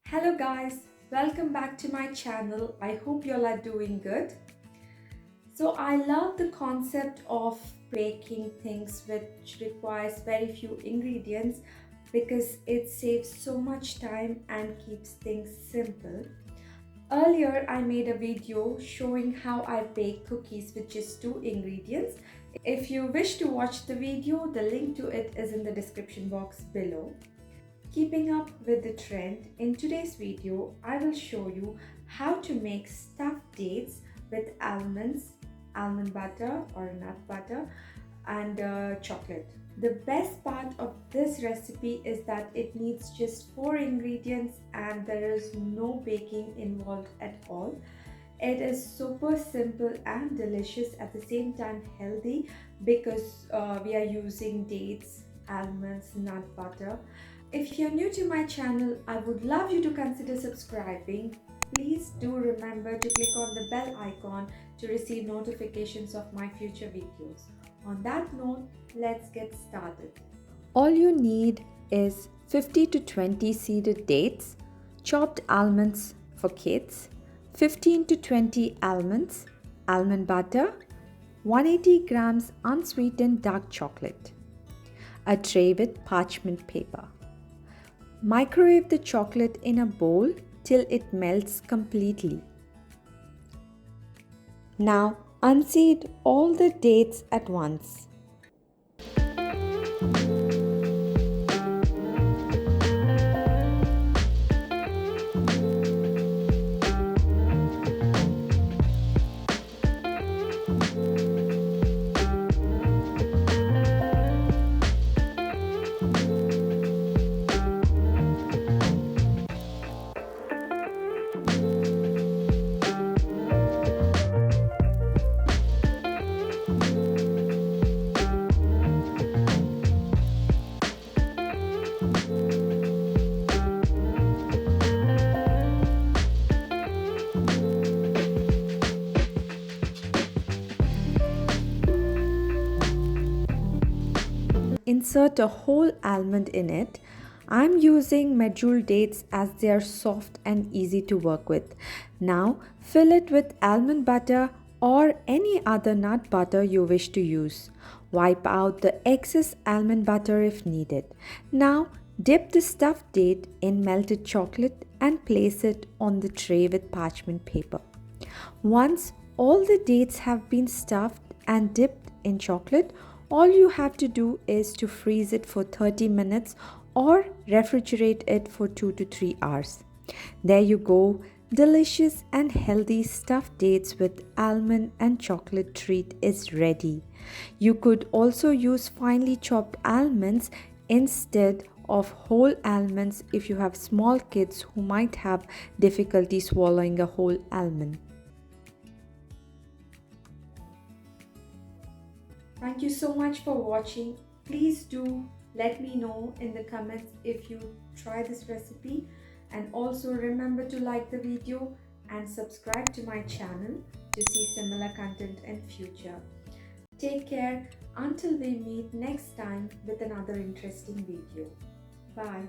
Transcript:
Hello guys, welcome back to my channel. I hope you all are doing good. So I love the concept of baking things which requires very few ingredients because it saves so much time and keeps things simple. Earlier I made a video showing how I bake cookies with just two ingredients. If you wish to watch the video, the link to it is in the description box below. Keeping up with the trend, in today's video, I will show you how to make stuffed dates with almonds, almond butter or nut butter and chocolate. The best part of this recipe is that it needs just 4 ingredients and there is no baking involved at all. It is super simple and delicious, at the same time healthy, because we are using dates, almonds, nut butter. If you're new to my channel, I would love you to consider subscribing. Please do remember to click on the bell icon to receive notifications of my future videos. On that note, let's get started. All you need is 50 to 20 seeded dates, chopped almonds for kids, 15 to 20 almonds, almond butter, 180 grams unsweetened dark chocolate, a tray with parchment paper. Microwave the chocolate in a bowl till it melts completely. Now unseed all the dates at once. Insert a whole almond in it. I'm using medjool dates as they are soft and easy to work with. Now fill it with almond butter or any other nut butter you wish to use. Wipe out the excess almond butter if needed. Now dip the stuffed date in melted chocolate and place it on the tray with parchment paper. Once all the dates have been stuffed and dipped in chocolate, all you have to do is to freeze it for 30 minutes or refrigerate it for 2 to 3 hours. There you go, delicious and healthy stuffed dates with almond and chocolate treat is ready. You could also use finely chopped almonds instead of whole almonds if you have small kids who might have difficulty swallowing a whole almond. Thank you so much for watching. Please do let me know in the comments if you try this recipe, and also remember to like the video and subscribe to my channel to see similar content in future. Take care until we meet next time with another interesting video. Bye.